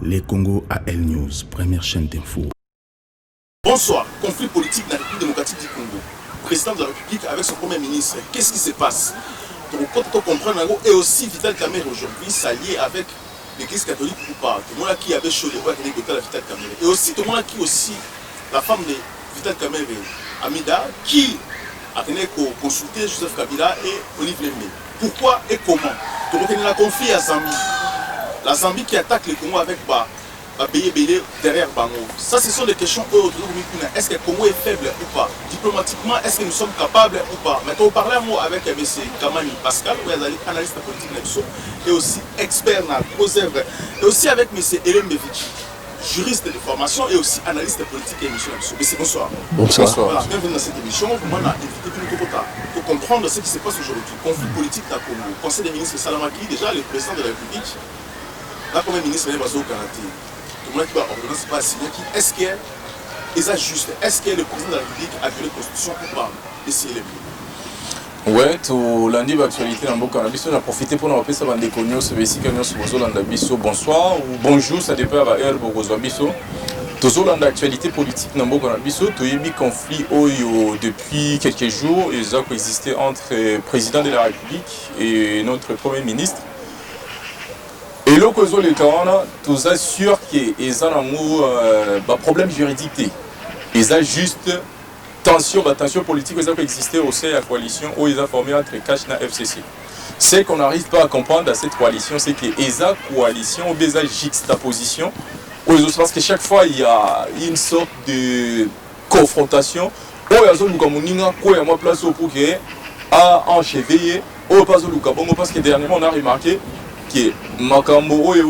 Les Congo à L News, première chaîne d'info. Bonsoir. Conflit politique dans la République démocratique du Congo. Président de la République avec son premier ministre. Qu'est-ce qui se passe? Donc, pour comprendre, et aussi Vital Kamerhe aujourd'hui s'allier avec l'église catholique ou pas. Tout le monde qui avait chaud les voix avec Vital Kamerhe. Et aussi, tout le monde qui aussi, la femme de Vital Kamerhe, Amida, qui a tenu à consulter Joseph Kabila et Olivier Lemé. Pourquoi et comment? Donc, il y a un conflit à Zambie. La Zambie qui attaque le Congo avec Béé derrière Bango. Ça, ce sont des questions autres. Est-ce que le Congo est faible ou pas? Diplomatiquement, est-ce que nous sommes capables ou pas? Maintenant, on parlait un mot avec M. Kamani Pascal, analyste politique et aussi expert dans les œuvres. Et aussi avec M. Hélène Bevici, juriste de formation et aussi analyste politique et émission. Monsieur, bonsoir. Bonsoir. Voilà, bienvenue dans cette émission. Moi, on a invité pour comprendre ce qui se passe aujourd'hui. Conflit politique dans le Congo. Conseil des ministres Salamaki, déjà le président de la République. Là, comme ministre, il est basé au Canada. Tout le monde qui va ordonner, pas signer. Est-ce que c'est juste? Est-ce que le président de la République a violé la Constitution ou pas? Ouais, tout lundi, l'actualité dans le cannabis, on a profité pour nous rappeler ça va déconner, ce véhicule qui est sur le bonsoir ou bonjour, ça dépend de l'heure pour vous abisso. Toujours dans l'actualité politique dans le cannabis, il y a eu un conflit depuis quelques jours, il a existé entre le président de la République et notre premier ministre. Et là, les gens tous assurent qu'il y a un problème juridique. Il y a juste tension politique qui existait au sein de la coalition où ils ont formé entre Cash et FCC. Ce qu'on n'arrive pas à comprendre dans cette coalition, c'est qu'il y a une coalition ou des juxtapositions. Parce que chaque fois, il y a une sorte de confrontation. Où il y a une place pour à enchevêiller, parce que dernièrement, on a remarqué que Makambo et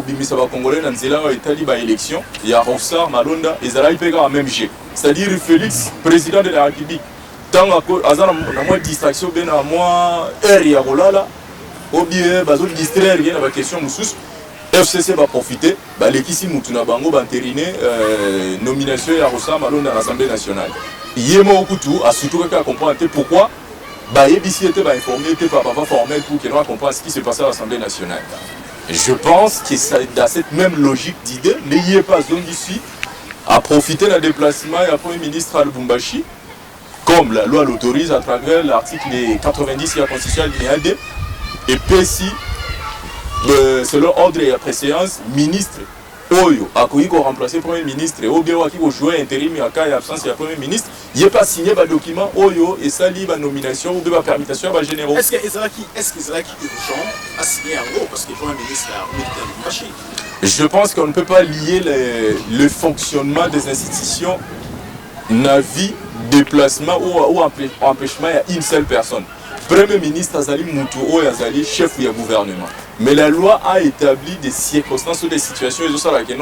Bimisa Congolais dans les élections, il y a Rofsar, Malonda, et Zalaï Pega en même jet. C'est-à-dire Félix, président de la République, tant que moins distraction, bien à moins air ou bien distraire dans la question Moussous, FCC va profiter, l'équipe Moutuna Bango va entériner nomination à Rofsar, Malonda à l'Assemblée nationale. Yémo Okutu a surtout comprendre pourquoi. ABC était informé, était pas formel pour que l'on comprenne ce qui se passait à l'Assemblée nationale. Je pense que dans cette même logique d'idée, n'ayez pas zone d'ici à profiter d'un déplacement et à Premier ministre à Lubumbashi, comme la loi l'autorise à travers l'article 90 de la Constitution alinéa 2, et PSI, selon ordre et préséance, ministre Oyo, a remplacé le Premier ministre, et Oyo qui va jouer intérim en cas d'absence du Premier ministre, il n'a pas signé le document Oyo et ça lit la nomination ou la permutation à généraux. Est-ce qu'il y a urgent à signer en gros parce que le Premier ministre a remis le Je pense qu'on ne peut pas lier le fonctionnement des institutions, navi, déplacement ou empêchement à une seule personne. Premier ministre Azali Moutouro et Azali chef du gouvernement. Mais la loi a établi des circonstances ou des situations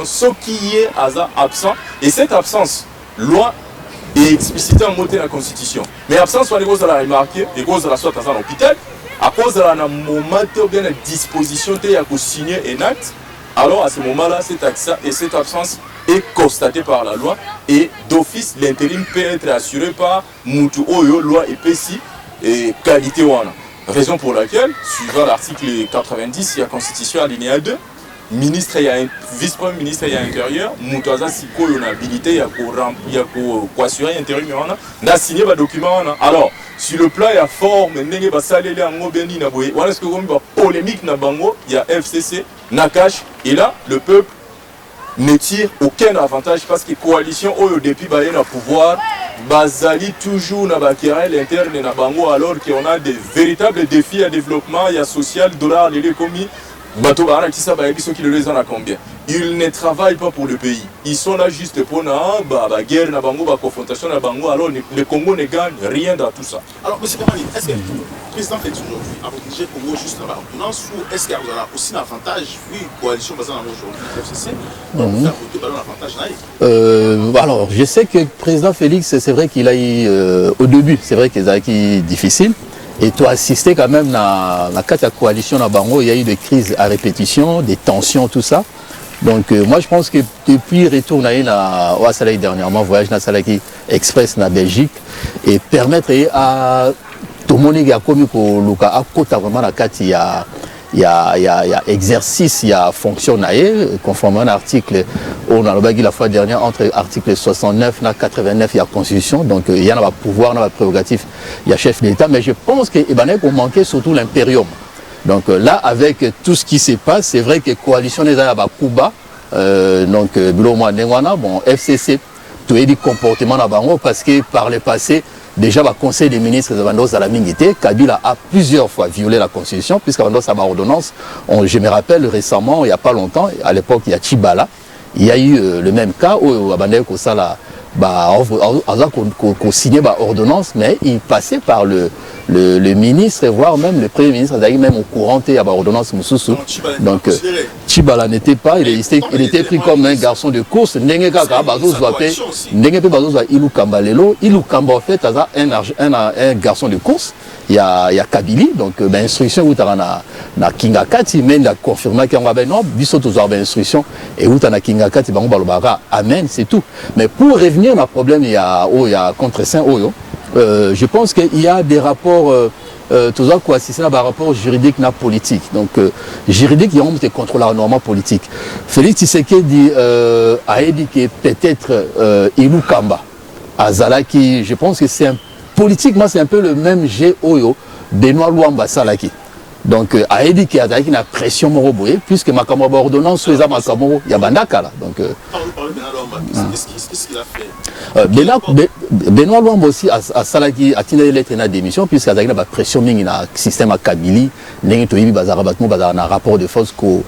ce qui est absent. Et cette absence, loi est explicitée en mot de la Constitution. Mais absence, on est la remarquer, et cause de la soit dans un hôpital, à cause de la moment bien la disposition de signer un acte. Alors à ce moment-là, cette absence est constatée par la loi et d'office, l'intérim peut être assuré par Moutou Oyo, loi et PSI et qualité wana. Raison pour laquelle, suivant l'article 90 de la Constitution alinéa 2, ministre et vice-premier ministre et intérieur, Moutaza Siko yon habilité, il y a assurer l'intérim, il a signé le document. Alors, sur le plan, il y a forme, il y a salé en Mobeni, il y a polémique, il y a FCC, Nakash, et là, le peuple ne tire aucun avantage parce que la coalition, depuis le pouvoir, Bazali toujours na bakirel interne na bango alors qu'on a des véritables défis à développement, il y a social, dollar, les commis. Bateau Barak qui savent qui les en a combien. Ils ne travaillent pas pour le pays. Ils sont là juste pour la guerre, la confrontation, la bango. Alors le Congo ne gagne rien dans tout ça. Alors, M. Kamani, est-ce que le président fait aujourd'hui à protéger le Congo juste là-bas ou est-ce qu'il y a aussi un avantage, vu la coalition basée dans aujourd'hui, le FCC, pour faire voter un avantage? Alors, je sais que le président Félix, c'est vrai qu'il a eu, au début, c'est vrai qu'il a été difficile. Et tu as assisté quand même à la coalition à Bango, il y a eu des crises à répétition, des tensions, tout ça. Donc moi je pense que depuis le retour à Salaki dernièrement, voyage dans Salaki Express en Belgique, et permettre à tout le monde qui a commis pour Luka à côté vraiment la carte, il y a il y a exercice, il y a fonction conformément à un article, on a la fois dernière, entre article 69 et 89, il y a constitution, donc il y a un pouvoir, un prérogatif, il y a chef d'État, mais je pense que on manquait surtout l'impérium. Donc là, avec tout ce qui se passe, c'est vrai que la coalition des à Cuba, donc bon, FCC, tout est dit comportement à Bango, parce que par le passé, déjà, le Conseil des ministres de Vandos à la Mingité, Kabila a plusieurs fois violé la Constitution, puisque Vandos a une ordonnance. Je me rappelle récemment, il n'y a pas longtemps, à l'époque, il y a Tchibala, il y a eu le même cas où Abandel Kosala a signé l'ordonnance, mais il passait par le ministre, voire même le Premier ministre, même au courant, il y a l'ordonnance Moussoussou. Donc, Tchibala n'était pas, il était pris comme un garçon de course. Ndenge Ilou Kamba Lelo, Ilou Kamba en fait, un garçon de course. Il y a Kabili, donc l'instruction où tu as na Kingakati, mais il a confirmé qu'il y a non, biso tu as instruction et où tu as na Kingakati, amen, c'est tout. Mais pour revenir au problème, il y a contre Saint Oyo. Je pense qu'il y a des rapports, tout ça quoi, si c'est un rapport juridique et politique. Donc, juridique, il y a un contrôle normalement politique. Félix Tshisekedi a dit que peut-être Ilou Kamba, Azalaki, je pense que c'est politiquement, c'est un peu le même GOYO, Benoît Luamba Salaki. Donc, a dit qu'il y a une pression moroboé, puisque ma camarade ordonnance, il y a Bandaka là. Donc, qu'est-ce qu'il a fait? Benoît Luamba aussi a Salaki a tiré lettre de démission, puisqu'il y a une pression dans le système à Kabili, il y a un rapport de force qu'on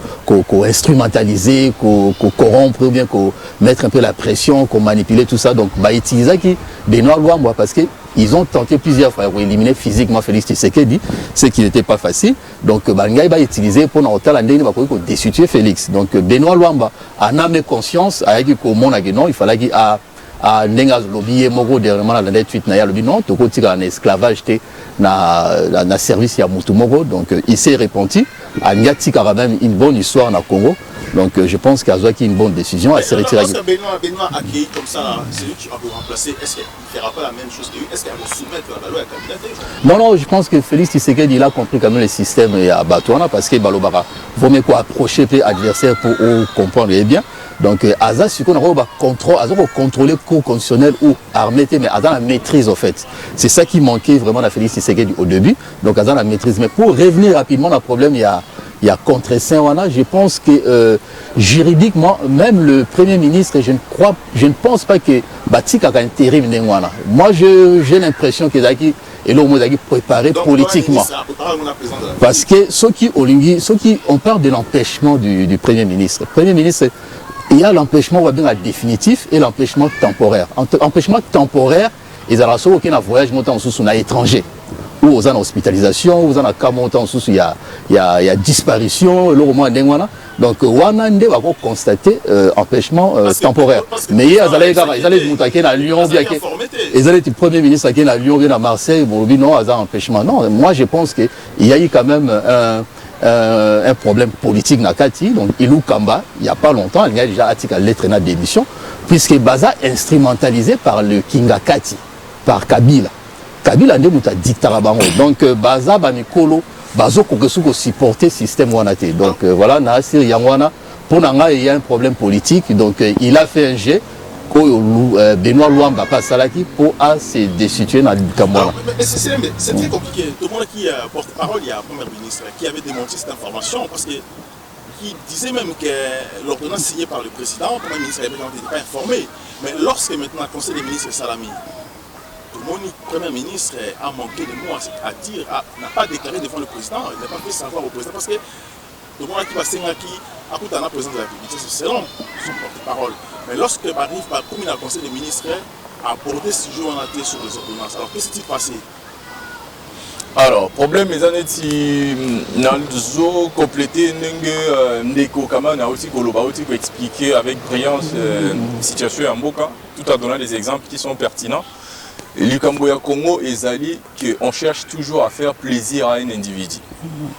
instrumentaliser, qu'on corrompre, ou bien qu'on mettre un peu la pression, qu'on manipule tout ça. Donc, bah, utiliser Benoît Luamba parce que ils ont tenté plusieurs fois d'éliminer physiquement Félix Tshisekedi, ce qui n'était pas facile. Donc, Bangaï va utiliser pour destituer Félix. Donc, Benoît Luamba en âme conscience, avec il fallait qu'il a Nengas lobby Mogo dernièrement dans la tweet na lobby non, tout côté en esclavage na service ya Mutumogo. Donc, il s'est répandu. À Niati a même une bonne histoire na Congo. Donc je pense qu'il y a une bonne décision à se retirer. Benoît accueilli comme ça, c'est lui qui va vous remplacer. Est-ce qu'il ne fera pas la même chose que lui? Est-ce qu'il va vous soumettre la loi à Kabila? Non, je pense que Félix Tshisekedi il a compris quand même le système à Batouana parce que Balobara vaut mieux approcher l'adversaire pour comprendre bien. Donc Aza, ce qu'on a contrôler le cours constitutionnel ou armé, mais Aza la maîtrise en fait. C'est ça qui manquait vraiment à Félix Tshisekedi au début. Donc Aza la maîtrise. Mais pour revenir rapidement au problème, il y a contre Saint-Wana, je pense que juridiquement, même le Premier ministre, je ne pense pas que Batik a intérim Nengwana. Moi, j'ai l'impression qu'il a préparé politiquement. Parce que ceux qui on parle de l'empêchement du Premier ministre. Le Premier ministre, il y a l'empêchement définitif et l'empêchement temporaire. Empêchement temporaire, ils ont aucun voyage montant sous un étranger. Ou aux hospitalisation, aux cas il y a disparition, donc Wanande va constater empêchement temporaire. Mais ils allaient monter à Lyon, ils allaient être Premier ministre à Lyon, bien à Marseille, bon non, empêchement. Non, moi je pense qu'il y a eu quand même un problème politique dans Kati, donc Ilou Kamba, il n'y a pas longtemps, il y a déjà article à lettre de démission, puisque Baza instrumentalisé par le Kinga Kati, par Kabila. Kabila nde muta dictara bango. Donc baza banikolo bazo kokesuko supporter le système wanate. Donc voilà na sir yangwana pour nanga il y a un problème politique. Donc il a fait un jet Benoît Luamba pas Salaki pour se destituer dans le Cameroun. C'est très compliqué. Tout le monde qui porte parole, il y a un Premier ministre qui avait démenti cette information parce que qui disait même que l'ordonnance signée par le président, le Premier ministre n'était pas informé. Mais lorsque maintenant le Conseil des ministres Salami, mon Premier ministre a manqué de mots à dire, n'a pas déclaré devant le président, il n'a pas fait savoir au président parce que le monde qui va s'engager à tout un président de la République, c'est selon son porte-parole. Mais lorsque arrive par comme le Conseil des ministres a abordé ce jour en été sur les ordonnances, alors qu'est-ce qui s'est passé? Alors, problème est que nous complété Ndeko Kama na aussi expliquer avec brillance la situation en Mboka, tout en donnant des exemples qui sont pertinents. Le Camboya Congo est allé qu'on cherche toujours à faire plaisir à un individu.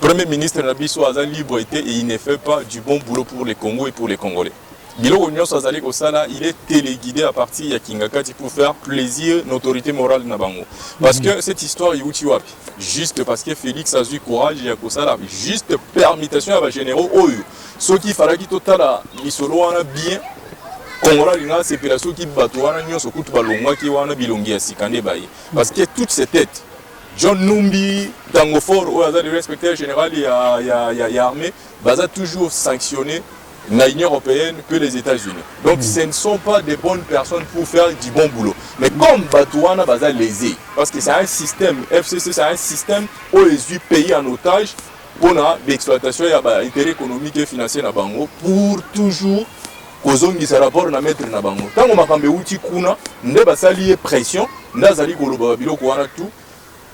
Le Premier ministre Nabiso a libre et il ne fait pas du bon boulot pour les Congos et pour les Congolais. biloko nyonso azali kosala il est téléguidé à partir ya Kingakati pour faire plaisir l'autorité morale na bango parce que cette histoire yuti wapi juste parce que Félix a eu courage ya kosala juste permutation ya ba généraux oyo soki falaki totala misolo wana bien Kongola linga sepelation ki bato wana nyonso kutu balongwa ki wana bilongi ya sikande baye parce que toutes ces têtes John Numbi Tangofor ou le respecteur général ya armée baza toujours sanctionné na l'Union européenne que les États-Unis. Donc ce ne sont pas des bonnes personnes pour faire du bon boulot. Mais comme Batouana baza lésé, parce que c'est un système, FCC c'est un système où les pays en otage pour l'exploitation et l'intérêt économique et financier na bango pour toujours kozongisa rapport na maître na bango. Tant on makambe uti kuna, nde basali pression, ndazali koloba biloko wana tout.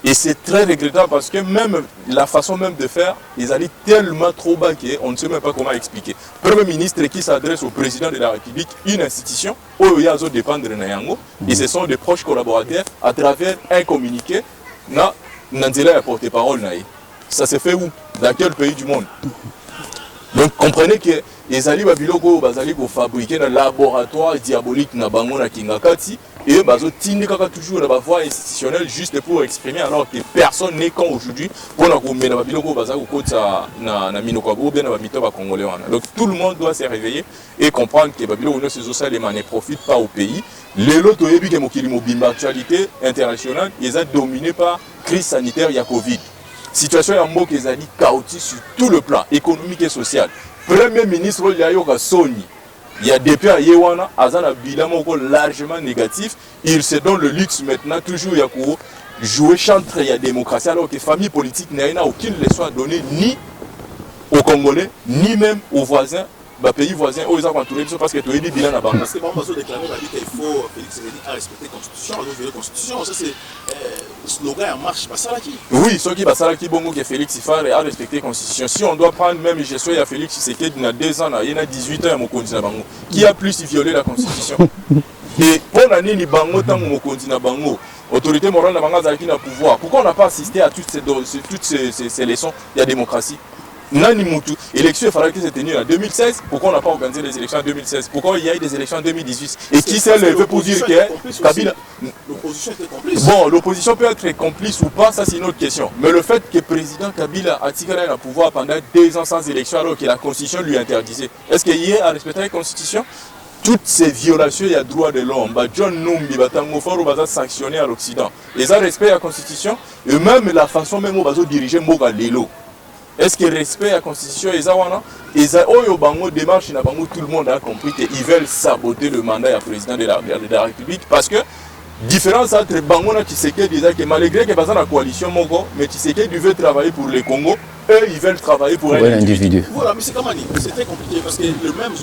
Et c'est très regrettable parce que même la façon même de faire, ils allaient tellement trop bas qu'on ne sait même pas comment expliquer. Premier ministre qui s'adresse au président de la République, une institution, où il y a dépendre de Nayango, et ce sont des proches collaborateurs à travers un communiqué, Nanzela a porte-parole. Ça se fait où? Dans quel pays du monde? Donc comprenez que les alliés babiloko bazali ko fabriquer un laboratoire diabolique na bango na Kingakati et bazo tindika toujours la voie institutionnelle juste pour exprimer alors que personne n'est quand aujourd'hui pour na ko mena babiloko bazali ko kota na minokabo bien na bamito ba congolais wana. Donc tout le monde doit se réveiller et comprendre que babiloko no ces socialement ne profitent pas au pays. Les loto yebi ke mokili mobimba actualité internationale, ils ont dominé par crise sanitaire ya Covid. Situation ya mboka ezali chaotique sur tout le plan économique et social. Premier ministre Yayoka Soni, il y a des pays Yewana, Azana bilan largement négatif. Il se donne le luxe maintenant toujours Yako jouer chantre ya démocratie alors que les familles politiques n'a aucune leçon à donner ni aux Congolais ni même aux voisins. Bah, pays voisins, ils ont contrôlé parce que tu as dit bilan à Bangladesh. Parce que Bangladesh a déclaré qu'il faut Félix Tshisekedi à respecter la Constitution, à la Constitution. Ça, c'est slogan en marche. Basalaki. Oui, ce qui Basalaki Bongo que Félix Ifare a respecté la Constitution. Si on doit prendre même gestion, il y a Félix Tshisekedi, il y a 2 ans, il y a 18 ans, qui a plus violé la Constitution. Et pour l'année, il y a autorité morale de Bangladesh qui a pouvoir. Pourquoi on n'a pas assisté à toutes ces leçons de la démocratie? Nani Moutou, l'élection il fallait que c'était tenu en 2016. Pourquoi on n'a pas organisé les élections en 2016? Pourquoi il y a eu des élections en 2018? Et qui s'est levé pour dire que Kabila... L'opposition était complice. Bon, l'opposition peut être complice ou pas, ça c'est une autre question. Mais le fait que le président Kabila a tiré le pouvoir pendant 2 ans sans élection alors que la Constitution lui interdisait, est-ce qu'il y a à respecter la Constitution? Toutes ces violations, il y a droit de l'homme. John Numbi, Batangofaro, va sanctionner à l'Occident. Ils ont respect à la Constitution et même la façon même où ils vont diriger Moga Lelo. Est-ce que respect à la Constitution et Bango démarche tout le monde a compris qu'ils veulent saboter le mandat du président de la République parce que différence entre Bango et Tshisekedi disait que malgré que dans la coalition Moko, mais Tshisekedi veut travailler pour le Congo, eux ils veulent travailler pour un individu. Voilà, mais c'est comme c'est très compliqué parce que le même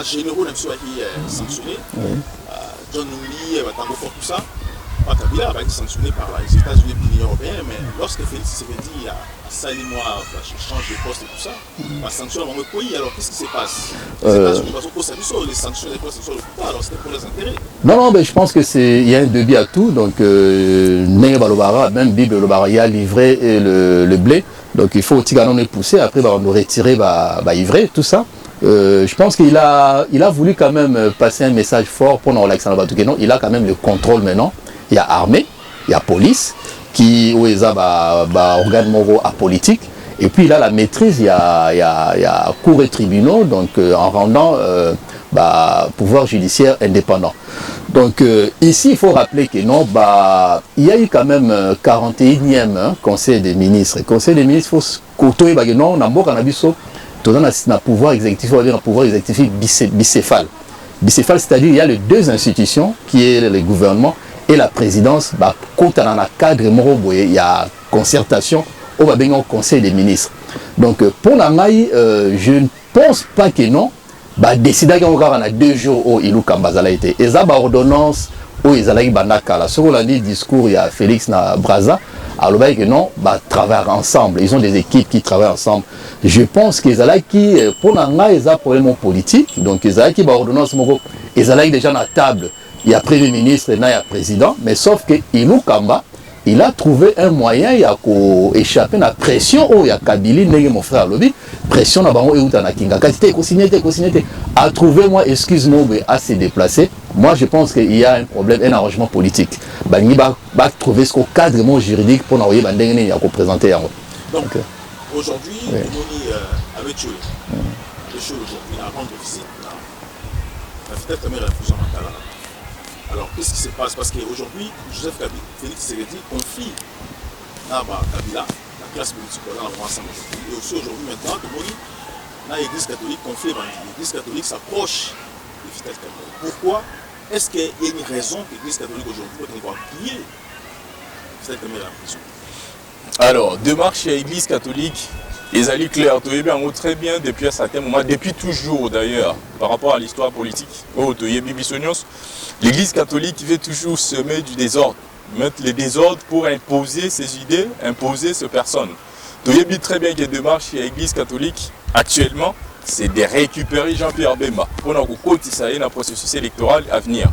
généraux qui sanctionné, John Numbi, Tango Fort, tout ça. Kabila a été sanctionné par les États-Unis et l'Union européenne, mais lorsque Félix Tshisekedi a sali moi, change de poste et tout ça, la sanction dans le pays, alors qu'est-ce qui se passe? Les États-Unis, les sanctions des postes, alors c'était pour les intérêts. Non, mais je pense qu'il y a un débit à tout. Donc, Nenge Balobara, même Bible Balobara, il a livré le blé. Donc, il faut aussi pousser. Après, on nous retirer, ivrer, tout ça. Je pense qu'il a voulu quand même passer un message fort pour Alexandre Batoukenon. Il a quand même le contrôle maintenant. Il y a armée, il y a police, qui est organe moraux apolitique. Et puis il a la maîtrise, il y a cours et tribunaux, donc en rendant pouvoir judiciaire indépendant. Donc ici, il faut rappeler que non, il y a eu quand même 41e Conseil des ministres. Le Conseil des ministres, il faut côtoyer, non, on a beaucoup un pouvoir exécutif, on va dire un pouvoir exécutif bicéphale. Bicéphale, c'est-à-dire il y a les 2 institutions, qui est le gouvernement, et la présidence, quand on a un cadre, il y a concertation au Conseil des ministres. Donc, pour la maille, je ne pense pas que non. Décider qu'on a 2 jours où il y a été. Et ça, ordonnance où il y a sur le discours, il y a Félix na Braza. Alors, que non, travaillent ensemble. Ils ont des équipes qui travaillent ensemble. Je pense qu'ils ont qui, pour la maille, ils ont un problème politique. Donc, ils ont qui, ordonnance, ils ont déjà à la table. Il y a Premier ministre et il y a Président, mais sauf que Ilou Kamba, il a trouvé un moyen d'échapper à la pression. Oh, il y a Kabili, mon frère Lobi, pression na bango et où t'en as kinga. Qualité, consigné, a trouvé moi, excuse-moi, à se déplacer. Moi, je pense qu'il y a un problème, un arrangement politique. Bangi va trouver ce cadre juridique pour nous présenter. Donc, aujourd'hui, on est avec Choué. Le show aujourd'hui, à rendre visite, la vitesse caméra est plus en Makala. Alors, qu'est-ce qui se passe? Parce qu'aujourd'hui, Joseph Kabila, Félix Tshisekedi confie à Kabila, la classe politique dans le ensemble. Et aussi aujourd'hui, maintenant, l'Église catholique confie l'Église catholique s'approche de vitesse caméra. Pourquoi? Est-ce qu'il y a une raison que l'Église catholique aujourd'hui peut encore plier vitesse caméra en prison? Alors, démarche à l'Église catholique, ils allaient clair, très bien depuis un certain moment, depuis toujours d'ailleurs, par rapport à l'histoire politique. L'Église catholique veut toujours semer du désordre, mettre le désordre pour imposer ses idées, imposer ses personnes. Vous voyez très bien que la démarche à l'Église catholique, actuellement, c'est de récupérer Jean-Pierre Bemba pour un processus électoral à venir.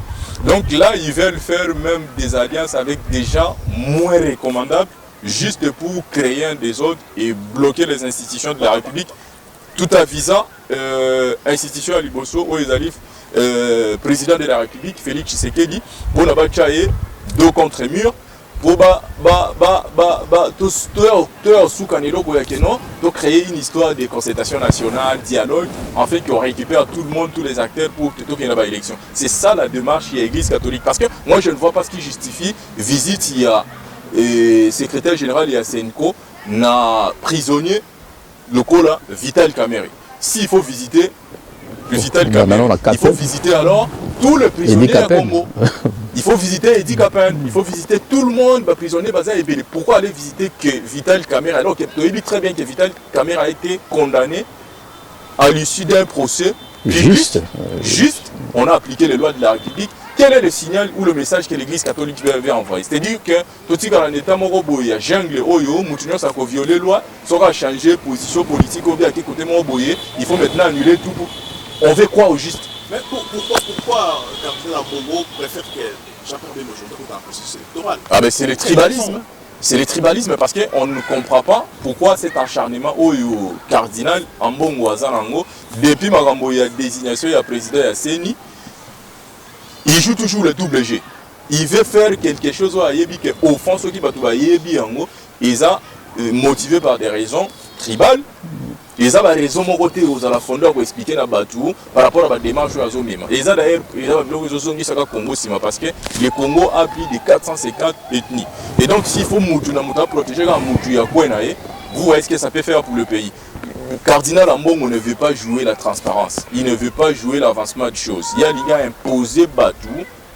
Donc là, ils veulent faire même des alliances avec des gens moins recommandables, juste pour créer un désordre et bloquer les institutions de la République, tout en visant institution à Liboso, où ils arrivent, président de la République, Félix Tshisekedi, pour ne pas créer dos contre mur, pour créer une histoire de concertation nationale, dialogue, en fait qu'on récupère tout le monde, tous les acteurs pour tout qu'il y ait une élection. C'est ça la démarche de l'Église catholique. Parce que moi je ne vois pas ce qui justifie visite, il y a secrétaire général et Senko na prisonnier local là, Vital Kamerhe. S'il faut visiter le Vital Kamerhe, il faut visiter alors tous les prisonniers à Congo. Il faut visiter Edi Kapen, il faut visiter tout le monde, prisonnier Baza et Bélé. Pourquoi aller visiter que Vital Kamerhe alors que tu dis très bien que Vital Kamerhe a été condamné à l'issue d'un procès juste, on a appliqué les lois de la République. Quel est le signal ou le message que l'Église catholique veut envoyer? C'est-à-dire que tout ce qui est en état moroboye, jungle, oyo, moutinho, ça a violé la loi, ça a changé position politique, on veut à quel côté moroboye, il faut maintenant annuler tout. On veut quoi au juste? Mais pourquoi Cardinal Bongo préfère que Jean-Pierre Bemba aujourd'hui dans un processus électoral? Ah ben c'est le tribalisme. C'est le tribalisme parce qu'on ne comprend pas pourquoi cet acharnement au cardinal en Bongo Azanango, depuis Magambo, il y a désignation, il y a président, il y a Seni. Il joue toujours le double G. Il veut faire quelque chose à Yebi que au fond ceux qui battent à Yebi en ils sont motivés par des raisons tribales. Ils ont des raisons côté aux la fondeur pour expliquer la Batou par rapport à la démarche à Zomima. Ils ont d'ailleurs le Congo parce que le Congo a plus de 450 ethnies. Et donc s'il faut protéger la Moutou vous voyez ce que ça peut faire pour le pays. Cardinal Ambongo ne veut pas jouer la transparence, il ne veut pas jouer l'avancement de choses. Il y a des gars imposés Batou,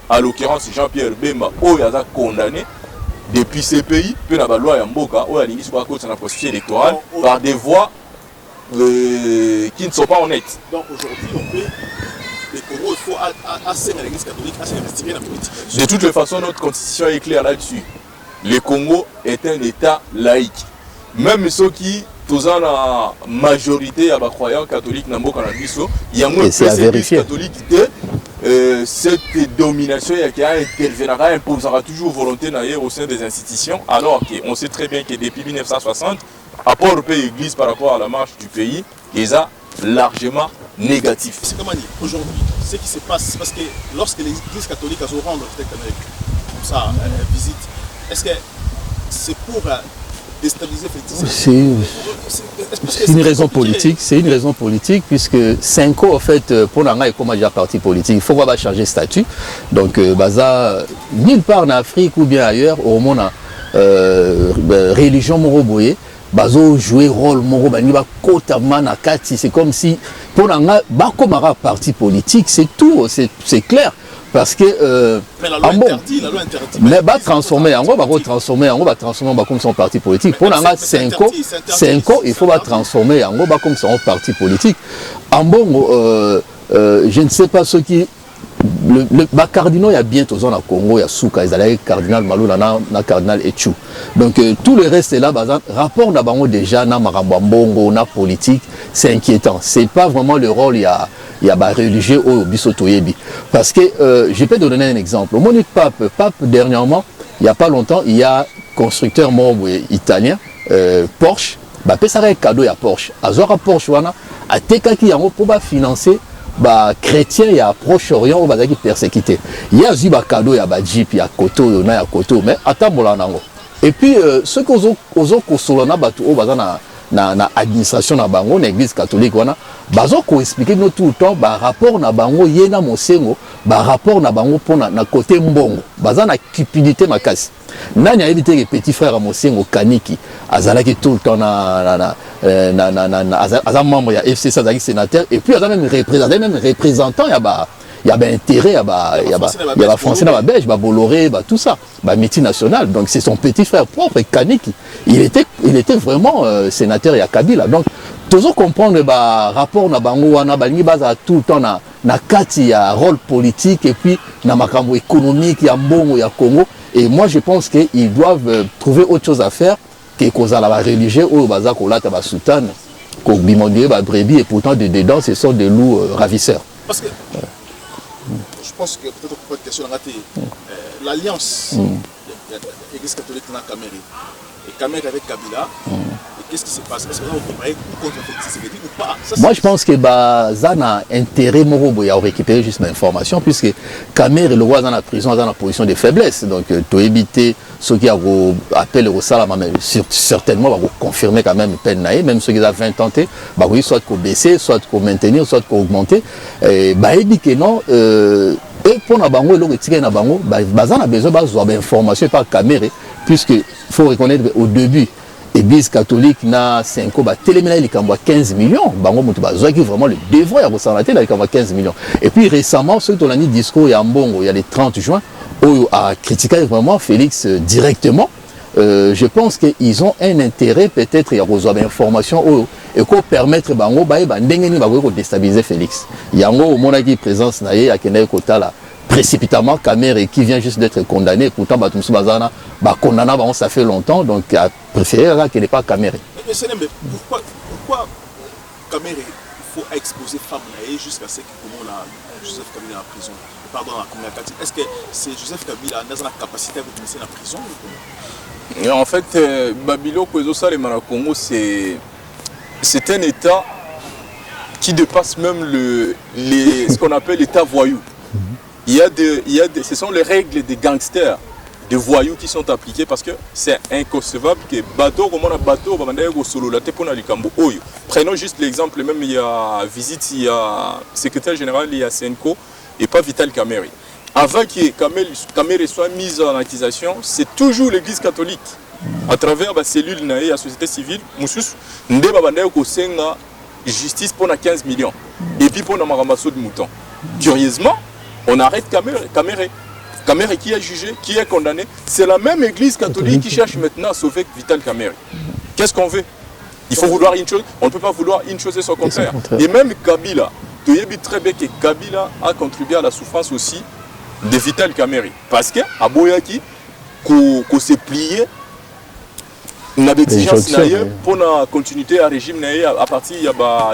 à l'occurrence Jean-Pierre Bemba, où il a condamné depuis ces pays, puis la loi Yamboka, où il a cause de la processus électoral par des voies qui ne sont pas honnêtes. Donc aujourd'hui, on peut, le Congo, il faut assez à l'Église catholique, assez investir dans la politique. De toutes les façons, notre constitution est claire là-dessus. Le Congo est un État laïque. Même ceux qui dans la majorité à croyants catholiques il y a moins de catholiques cette domination qui interviendra imposera toujours volonté au sein des institutions, alors qu'on sait très bien que depuis 1960 apport au pays église par rapport à la marche du pays est largement négatif. C'est comme aujourd'hui, ce qui se passe, parce que lorsque l'église catholique a se rendre comme ça, visite, est-ce que c'est pour déstabiliser c'est une raison politique, puisque Senko en fait pour l'anga est comme déjà parti politique, il faut voir changer statut. Donc baza nulle part en Afrique ou bien ailleurs au monde religion moroboye bazo jouer rôle moro bani ba kota manakati, c'est comme si pour l'anga ba comme un parti politique, c'est tout, c'est clair. Parce que mais la loi interdit, mais va transformer en gros, transformer comme son parti politique. Pour l'anga 5 ans, il faut transformer en gros comme son parti politique. En bon, je ne sais pas ce qui le cardinal il y a bientôt dans le Congo, il y a Souka, il y a cardinal Malou, il y a cardinal Etchou. Donc tout le reste est là, rapport n'a déjà na marambambongo, na politique, c'est inquiétant. C'est pas vraiment le rôle il y a religieux au Bisotoyebi. Parce que je peux te donner un exemple. Au Monique Pape dernièrement, il n'y a pas longtemps, il y a constructeur italien, Porsche, ça a un cadeau à Porsche. À Porsche, a tekaki yango pour financer les chrétiens et à Proche-Orient où ils persécutés. Il y a un cadeau à Jeep, il y a Koto, il y a Koto, mais attends, et puis ceux qui ont consolé na administration na bango na église catholique wana bazo ko expliquer nous tout le temps ba rapport na bango yena mosengo ba rapport na bango pona na côté mbongo baza na cupidité makasi nani a évité que petit frère mosengo kaniki azalaki tout le temps aza membre ya FCC azaki sénateur et puis aza même représentant il y a intérêt, il y a français, il y a belge, il y a Bolloré, tout ça, il y a métier national. Donc c'est son petit frère propre, Kaniki. Il était vraiment sénateur et à Kabila. Donc toujours comprendre le rapport na bango wana balingi baza tout le temps na kati ya rôle politique et puis na makambo économique ya mbongo ya Congo. Et moi je pense qu'ils doivent trouver autre chose à faire que kozala ba religieux ou baza kolata ba soutane, ko bimondie ba brebis et pourtant dedans ce sont des loups ravisseurs. Parce que je pense que peut-être pour une question l'alliance de l'Église catholique dans la Cameroun et Cameroun avec Kabila, qu'est-ce qui se passe? Est-ce que vous préparez contre Félix ou pas? Moi je pense que ça a intérêt à récupérer juste l'information puisque Cameroun le roi dans la prison dans la position de faiblesse. Donc tu éviter ceux qui appellent au salam, mais certainement va confirmer quand même peine naïe, même ceux qui ont 20 tenté, soit qu'on baisser, soit qu'on maintenir, soit qu'on augmenter. Et dit que non. Et pour na bango le retirer na bango bazana besoin d'avoir d'informations par Cameroun puisque faut reconnaître au début l'église catholique na 5 ans téléména il y a 15 millions bango mutu bazwa qui vraiment le devoir ya ressentir là il y a 15 millions et puis récemment ceux qui ont dit discours ya mbongo il y a le 30 juin où a critiqué vraiment Félix directement. Je pense qu'ils ont un intérêt peut-être à recevoir des informations et qu'on permettre bango de déstabiliser Félix. Il y a une présence à Kenya Kotala précipitamment Cameroun qui vient juste d'être condamné pourtant condamné ça fait longtemps donc à préférer qu'il n'est pas Cameroun. Pourquoi Cameroun il faut exposer femme jusqu'à ce que Joseph Kabila en prison? Pardon, est-ce que c'est Joseph Kabila qui a la capacité de laisser en prison? En fait, Babilo Kwezosa et Marakongo, c'est un État qui dépasse même ce qu'on appelle l'État voyou. Ce sont les règles des gangsters, des voyous qui sont appliquées parce que c'est inconcevable que bateau comme on a bateau prenons juste l'exemple, même il y a visite, il y a secrétaire général, il y a Senko et pas Vital Kamerhe. Avant que Kamerhe soit mise en accusation, c'est toujours l'église catholique à travers la cellule de la société civile Moussous justice pour 15 millions et puis pour Maramasso de mouton. Curieusement, on arrête Kamerhe qui est jugé, qui est condamné. C'est la même église catholique qui cherche maintenant à sauver Vital Kamerhe. Qu'est-ce qu'on veut? Il faut vouloir une chose, on ne peut pas vouloir une chose et son contraire. Et même Kabila, tu sais très bien que Kabila a contribué à la souffrance aussi de Vital Kamerhe. Parce que à Boyaki, qu'on s'est plié, on a des exigences pour la continuité à régime à partir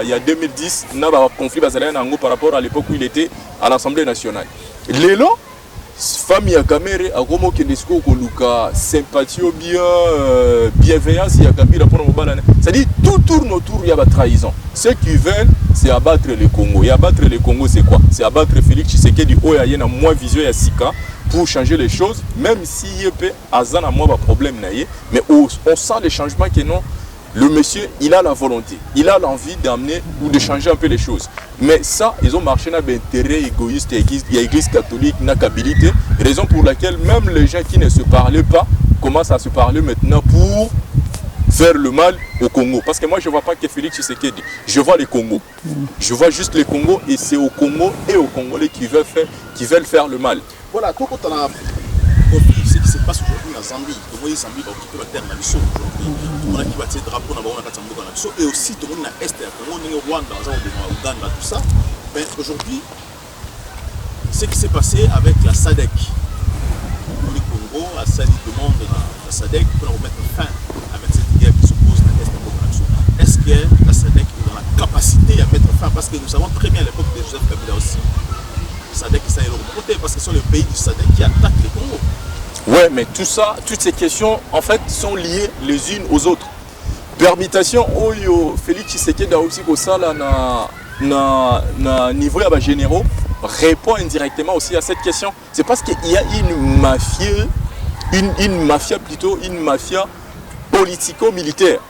il y a 2010, on a un conflit par rapport à l'époque où il était à l'Assemblée nationale. Lélo, famille à Kamerhe a vraiment que discours koluka sympathie ou bien bienveillance il y a Kabila pour nous balader. C'est-à-dire tout tourne autour il y a la trahison. Ceux qui veulent c'est abattre le Congo. Et abattre le Congo c'est quoi? C'est abattre Félix Tshisekedi au y a moins visuel à Sika pour changer les choses même si il peut azana moins pas problème naïe mais on sent les changements que non. Le monsieur, il a la volonté, il a l'envie d'amener ou de changer un peu les choses. Mais ça, ils ont marché dans l'intérêt égoïste, il y a l'église catholique, il y a l'habilité. Raison pour laquelle même les gens qui ne se parlaient pas commencent à se parler maintenant pour faire le mal au Congo. Parce que moi, je ne vois pas que Félix Tshisekedi, je vois les Congos. Je vois juste les Congos et c'est au Congo et aux Congolais qui veulent faire le mal. Voilà, quand on a ce qui se passe aujourd'hui en Zambie, tout le monde Zambie va occuper la terre aujourd'hui. On a qui va tirer drapeau dans la et aussi tout le monde est Congo, Rwanda, Ouganda, tout ça. Mais aujourd'hui, ce qui s'est passé avec la SADC, le Congo, la SADC demande la SADC pour remettre fin avec cette guerre qui s'oppose à l'Est de la. Est-ce que la SADC est dans la capacité à mettre fin? Parce que nous savons très bien à l'époque de Joseph Kabila aussi. SADC ça est le côté parce que ce sont les pays du SADC qui attaquent le Congo. Ouais, mais tout ça, toutes ces questions, en fait, sont liées les unes aux autres. Permutation, Oyo, Félix Tshisekedi aussi que ça là na niveau à généraux répond indirectement aussi à cette question. C'est parce qu'il y a une mafia politico-militaire.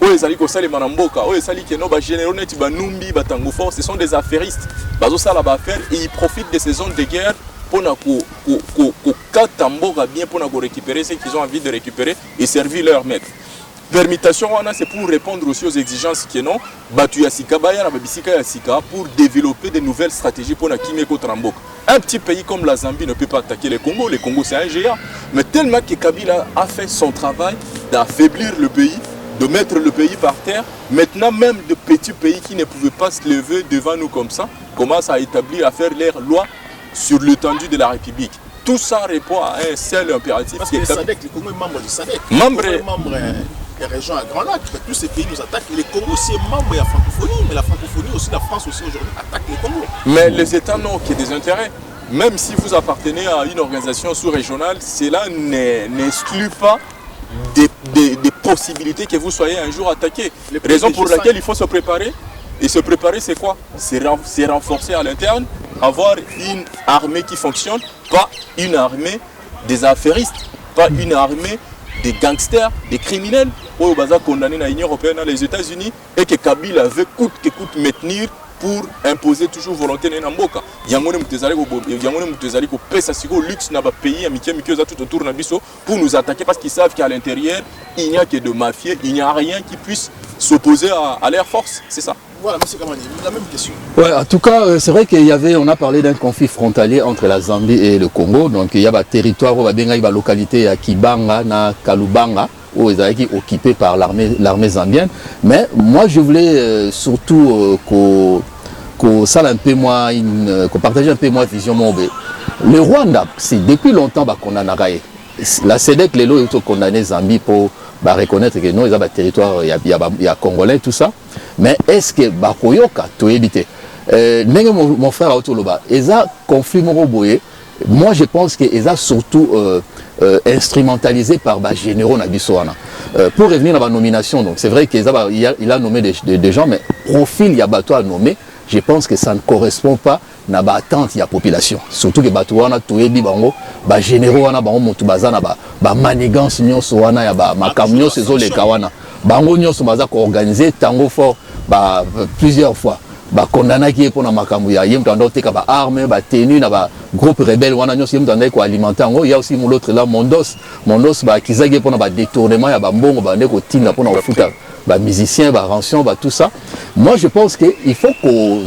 Oyo ezali ko sala manamboka, oyo ezali que no ba généraux neti ba numbi ba tango fort, ce sont des affairistes. Bazo sala ba affaire et ils profitent de ces zones de guerre pour bien pour récupérer ce qu'ils ont envie de récupérer et servir leur maître. Permutation, c'est pour répondre aussi aux exigences qui sont pour développer de nouvelles stratégies pour Kimeko Trambok. Un petit pays comme la Zambie ne peut pas attaquer le Congo c'est un géant. Mais tellement que Kabila a fait son travail d'affaiblir le pays, de mettre le pays par terre, maintenant même de petits pays qui ne pouvaient pas se lever devant nous comme ça, commencent à établir, à faire leurs lois sur l'étendue de la République. Tout ça répond à un seul impératif. Parce que le SADC, le Congo est membre du SADC. Membre des régions à Grand Lac. Tous ces pays nous attaquent. Et le Congo aussi est membre de la francophonie. Mais la francophonie aussi, la France aussi aujourd'hui attaque le Congo. Mais les États n'ont que des intérêts. Même si vous appartenez à une organisation sous-régionale, cela n'exclut pas des possibilités que vous soyez un jour attaqué. Raison pour laquelle il faut se préparer. Et se préparer, c'est quoi? C'est renforcer à l'interne, avoir une armée qui fonctionne, pas une armée des affairistes, pas une armée des gangsters, des criminels. Au Baza condamné dans l'Union européenne, dans les États-Unis, et que Kabila veut coûte que coûte maintenir pour imposer toujours volonté dans Mboka. Yangone Mutezali ko pesa siko luxe na ba pays amiké tout autour na biso pour nous attaquer parce qu'ils savent qu'à l'intérieur, il n'y a que de mafieux, il n'y a rien qui puisse s'opposer à leur force, c'est ça. Voilà, M. Kamani, la même question. Ouais, en tout cas, c'est vrai on a parlé d'un conflit frontalier entre la Zambie et le Congo. Donc il y a un territoire, il y a une localité à Kibanga, na Kalubanga, où ils été occupés par l'armée zambienne. Mais moi, je voulais surtout qu'on partage un peu moins vision mobile. Le Rwanda, c'est depuis longtemps qu'on a raillé. La SEDEC, les lois ont condamné Zambie pour reconnaître que non, il y a un territoire, il y a Congolais, tout ça. Mais est-ce que Bakoyoka, tu évité mon frère Autoloba, ils ont conflit Moroboye. Moi, je pense qu'ils ont surtout instrumentalisé par les généraux Nabissoana. Pour revenir à la nomination, donc c'est vrai qu'il a nommé des gens, mais profil il y a bateau à nommer. Je pense que ça ne correspond pas à l'attente de la population. Surtout que Batouana, Touébi, Bango, généraux, Moutoubaza, manigance, Nyonsoana, Makamyo, les Kawana. Bango, Nyonsobaza, organisé, tango fort, plusieurs fois. Condamné qui est pour la Makamouya, il y a des armes, des tenues, des groupes rebelles, il y a alimenter. Il y a aussi l'autre là, Mondos, qui est pour le détournement, il y a des bombes, il y a des musiciens, des rançons, tout ça. Moi, je pense qu'il faut qu'on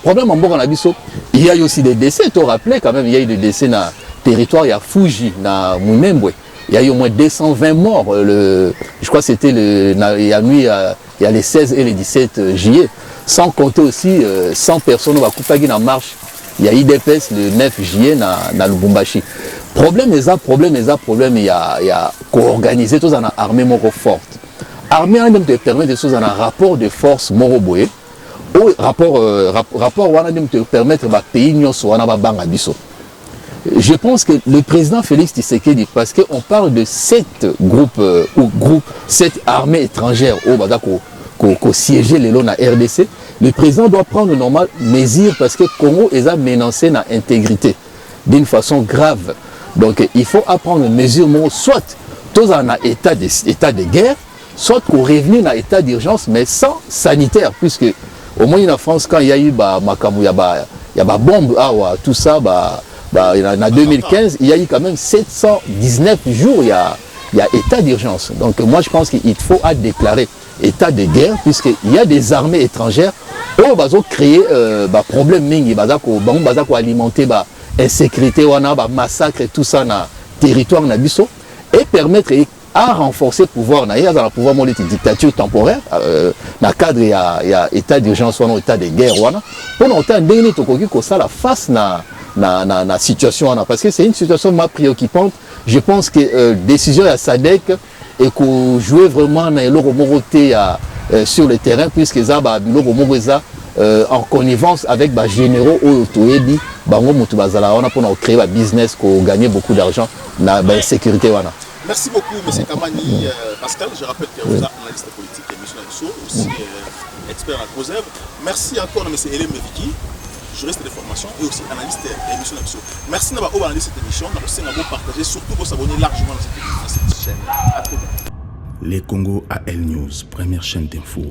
problème en Bourg en Abisso. Il y a aussi des décès, tu te rappelles quand même, il y a eu des décès dans le territoire, il y a Fuji, dans Munembwe. Il y a eu au moins 220 morts. Je crois que c'était il y a les 16 et les 17 juillet. Sans compter aussi 100 personnes qui ont coupé en marche. Il y a IDPS le 9 juillet dans Lubumbashi. Problème, il y a co-organisé tout en armée moro forte. L'armée même te permet de choses en un rapport de force moroboé. Rapport te permettre de pays biso. Je pense que le président Félix Tshisekedi, parce qu'on parle de 7 groupes ou 7 armées étrangères au siéger les lots na RDC, le président doit prendre normal mesure parce que Congo est menacé dans l'intégrité d'une façon grave. Donc il faut apprendre mesure soit tous en état de guerre, soit qu'on revenir dans l'état d'urgence, mais sans sanitaire, puisque au moins en France, quand il y a eu il y a bombe, tout ça, en 2015, il y a eu quand même 719 jours, il y a état d'urgence. Donc moi je pense qu'il faut déclarer état de guerre, puisqu'il y a des armées étrangères qui ont créé des problèmes, ils ont alimenté l'insécurité, massacre, tout ça dans le territoire, et permettre à renforcer le pouvoir, dans le pouvoir de dictature temporaire, dans le cadre il y a état d'urgence ou état de guerre, pour nous ça la face dans la situation, parce que c'est une situation préoccupante. Je pense que décision à SADC et qu'on jouait vraiment sur le terrain, puisque en connivence avec les généraux au Toébi, on a créé un business, qu'on gagnait beaucoup d'argent na ba sécurité wana. Merci beaucoup, M. Kamani Pascal. Je rappelle que vous êtes analyste politique et mission aussi expert en cause. Merci encore à M. Hélène Meviki, juriste de formation et aussi analyste et mission d'action. Merci d'avoir analysé cette émission. Merci d'avoir partagé, surtout pour s'abonner largement à cette chaîne. À très bientôt. Les Congo AL News, première chaîne d'info.